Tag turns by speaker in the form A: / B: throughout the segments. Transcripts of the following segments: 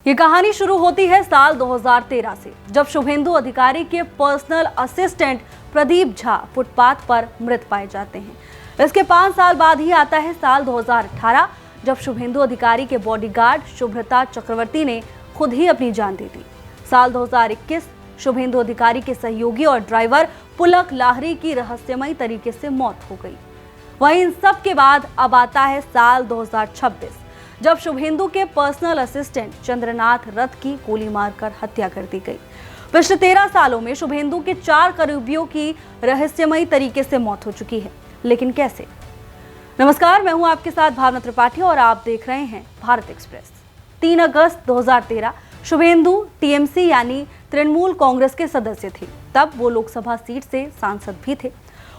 A: ये कहानी शुरू होती है साल 2013 से, जब शुभेंदु अधिकारी के personal assistant Pradeep Jha footpath पर मृत पाए जाते हैं। इसके 5 साल बाद ही आता है साल 2018, जब शुभेंदु अधिकारी के बॉडीगार्ड शुभ्रता चक्रवर्ती ने खुद ही अपनी जान दे दी। साल 2021 शुभेंदु अधिकारी के सहयोगी और ड्राइवर पुलक लाहरी की रहस्यमयी तरीके से मौत हो गई। वहीं इन सब के बाद अब आता है साल 2026, जब शुभेंदु के पर्सनल असिस्टेंट चंद्रनाथ रथ की गोली मारकर हत्या कर दी गई। पिछले 13 सालों में शुभेंदु के 4 करीबियों की रहस्यमयी तरीके से मौत हो चुकी है, लेकिन कैसे? नमस्कार, मैं हूं आपके साथ भावना त्रिपाठी और आप देख रहे हैं भारत एक्सप्रेस। 3 अगस्त 2013 शुभेंदु टीएमसी यानी तृणमूल कांग्रेस के सदस्य थे। तब वो लोकसभा सीट से सांसद भी थे।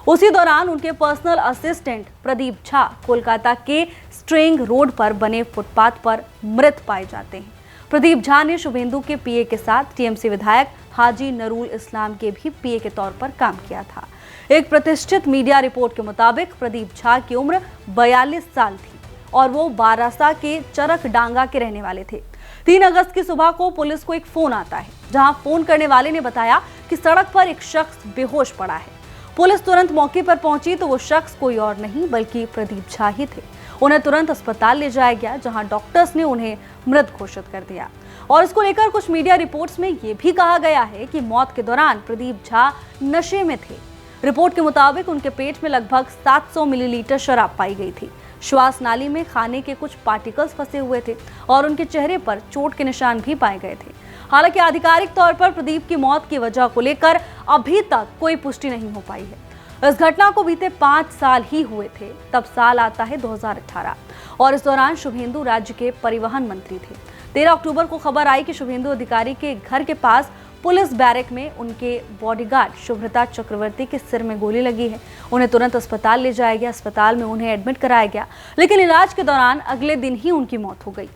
A: उसी दौरान उनके पर्सनल असिस्टेंट प्रदीप झा कोलकाता के स्ट्रिंग रोड पर बने फुटपाथ पर मृत पाए जाते हैं। प्रदीप झा ने शुभेंदु के पीए के साथ टीएमसी विधायक हाजी नरूल इस्लाम के भी पीए के तौर पर काम किया था। एक प्रतिष्ठित मीडिया रिपोर्ट के मुताबिक प्रदीप झा की उम्र 42 साल थी और वो बारासा के चरक डांगा के रहने वाले थे। 3 अगस्त की सुबह को पुलिस को एक फोन आता है, जहां फोन करने वाले ने बताया कि सड़क पर एक शख्स बेहोश पड़ा है। पुलिस तुरंत मौके पर पहुंची तो वो शख्स कोई और नहीं बल्कि प्रदीप झा ही थे। उन्हें तुरंत अस्पताल ले जाया गया, जहां डॉक्टर्स ने उन्हें मृत घोषित कर दिया। और इसको लेकर कुछ मीडिया रिपोर्ट्स में ये भी कहा गया है कि मौत के दौरान प्रदीप झा नशे में थे। रिपोर्ट के मुताबिक उनके पेट में लगभग 700 मिलीलीटर शराब पाई गई थी। श्वास नाली में खाने के कुछ पार्टिकल्स फंसे हुए थे और उनके चेहरे पर चोट के निशान भी पाए गए थे। हालांकि आधिकारिक तौर पर प्रदीप की मौत की वजह को लेकर अभी तक कोई पुष्टि नहीं हो पाई है। इस घटना को बीते 5 साल ही हुए थे। तब साल आता है 2018 और इस दौरान शुभेंदु राज्य के परिवहन मंत्री थे। 13 अक्टूबर को खबर आई कि शुभेंदु अधिकारी के घर के पास पुलिस बैरक में उनके बॉडीगार्ड शुभ्रता चक्रवर्ती के सिर में गोली लगी है। उन्हें तुरंत अस्पताल ले जाया गया। अस्पताल में उन्हें एडमिट कराया गया, लेकिन इलाज के दौरान अगले दिन ही उनकी मौत हो गई।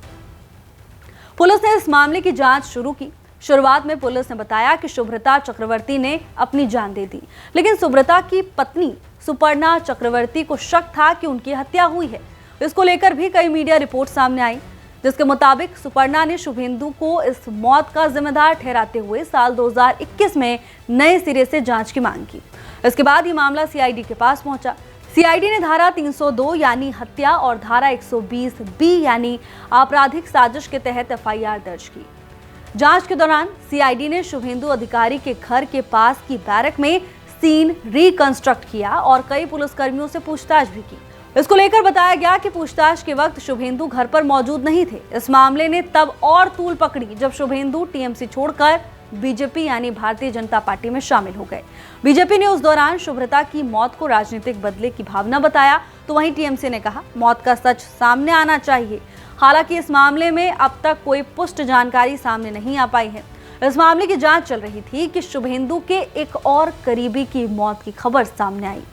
A: पुलिस ने इस मामले की जांच शुरू की। शुरुआत में पुलिस ने बताया कि शुभ्रता चक्रवर्ती ने अपनी जान दे दी, लेकिन शुभ्रता की पत्नी सुपर्णा चक्रवर्ती को शक था कि उनकी हत्या हुई है। इसको लेकर भी कई मीडिया रिपोर्ट सामने आई, जिसके मुताबिक सुपर्णा ने शुभेंदु को इस मौत का जिम्मेदार ठहराते हुए साल 2021 में नए सिरे से जांच की मांग की। इसके बाद ये मामला सीआईडी के पास पहुंचा। सीआईडी ने धारा 302 यानी हत्या और धारा 120 बी यानी आपराधिक साजिश के तहत एफआईआर दर्ज की। जांच के दौरान सीआईडी ने शुभेंदु अधिकारी के घर के पास की बैरक में सीन रिकंस्ट्रक्ट किया और कई पुलिसकर्मियों से पूछताछ भी की। इसको लेकर बताया गया कि पूछताछ के वक्त शुभेंदु घर पर मौजूद नहीं थे। इस मामले ने तब और तूल पकड़ी जब शुभेंदु टीएमसी छोड़कर बीजेपी यानी भारतीय जनता पार्टी में शामिल हो गए। बीजेपी ने उस दौरान शुभ्रता की मौत को राजनीतिक बदले की भावना बताया, तो वहीं टीएमसी ने कहा मौत का सच सामने आना चाहिए। हालांकि इस मामले में अब तक कोई पुष्ट जानकारी सामने नहीं आ पाई है। इस मामले की जांच चल रही थी कि शुभेंदु के एक और करीबी की मौत की खबर सामने आई।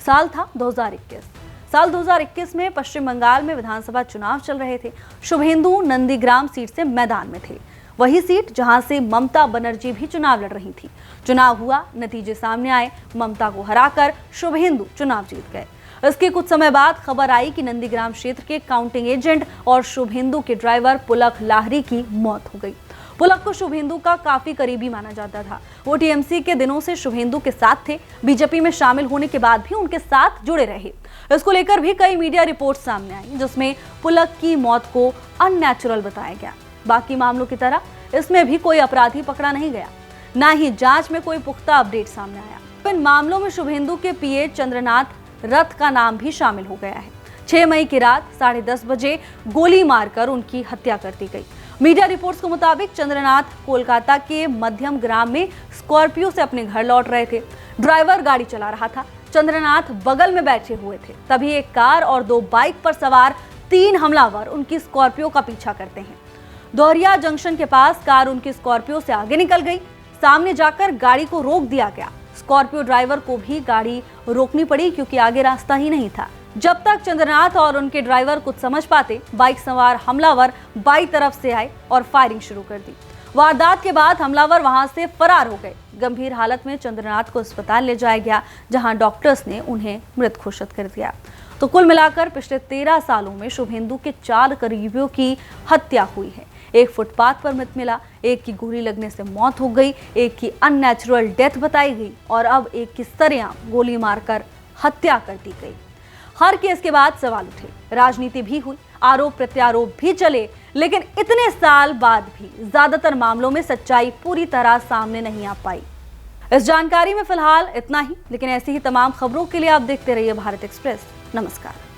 A: साल था 2021। साल 2021 में पश्चिम बंगाल में विधानसभा चुनाव चल रहे थे। शुभेंदु नंदीग्राम सीट से मैदान में थे, वही सीट जहां से ममता बनर्जी भी चुनाव लड़ रही थी। चुनाव हुआ, नतीजे सामने आए। ममता को हराकर शुभेंदु चुनाव जीत गए। इसके कुछ समय बाद खबर आई कि नंदीग्राम क्षेत्र के काउंटिंग एजेंट और शुभेंदु के ड्राइवर पुलक लाहरी की मौत हो गई। पुलक को शुभेंदु का काफी करीबी माना जाता था। वो टीएमसी के दिनों से शुभेंदु के साथ थे। बीजेपी में शामिल होने के बाद भी उनके साथ जुड़े रहे। इसको लेकर भी कई मीडिया रिपोर्ट सामने आई, जिसमें पुलक की मौत को अननेचुरल बताया गया। बाकी मामलों की तरह इसमें भी कोई अपराधी पकड़ा नहीं गया, ना ही जांच में कोई पुख्ता अपडेट सामने आया। इन मामलों में शुभेंदु के पीए चंद्रनाथ रथ का नाम भी शामिल हो गया है। 6 मई की रात 10:30 बजे गोली मारकर उनकी हत्या कर दी गई। मीडिया रिपोर्ट्स के मुताबिक चंद्रनाथ कोलकाता के मध्यम ग्राम में स्कॉर्पियो से अपने घर लौट रहे थे। ड्राइवर गाड़ी चला रहा था। चंद्रनाथ बगल में बैठे हुए थे। तभी एक कार और 2 बाइक पर सवार 3 हमलावर उनकी स्कॉर्पियो का पीछा करते हैं। दोहरिया जंक्शन के पास कार उनकी स्कॉर्पियो से आगे निकल गई। सामने जाकर गाड़ी को रोक दिया गया। स्कॉर्पियो ड्राइवर को भी गाड़ी रोकनी पड़ी क्योंकि आगे रास्ता ही नहीं था। जब तक चंद्रनाथ और उनके ड्राइवर कुछ समझ पाते, बाइक सवार हमलावर बाईं तरफ से आए और फायरिंग शुरू कर दी। वारदात के बाद हमलावर वहां से फरार हो गए। गंभीर हालत में चंद्रनाथ को अस्पताल ले जाया गया, जहां डॉक्टर्स ने उन्हें मृत घोषित कर दिया। तो कुल मिलाकर पिछले 13 सालों में शुभेंदु के 4 करीबियों की हत्या हुई है। एक फुटपाथ पर मृत मिला, एक की गोली लगने से मौत हो गई, एक की अननेचुरल डेथ बताई गई और अब एक की सरेआम गोली मारकर हत्या कर दी गई। हर केस के बाद सवाल उठे, राजनीति भी हुई, आरोप प्रत्यारोप भी चले, लेकिन इतने साल बाद भी ज्यादातर मामलों में सच्चाई पूरी तरह सामने नहीं आ पाई। इस जानकारी में फिलहाल इतना ही, लेकिन ऐसी ही तमाम खबरों के लिए आप देखते रहिए भारत एक्सप्रेस। नमस्कार।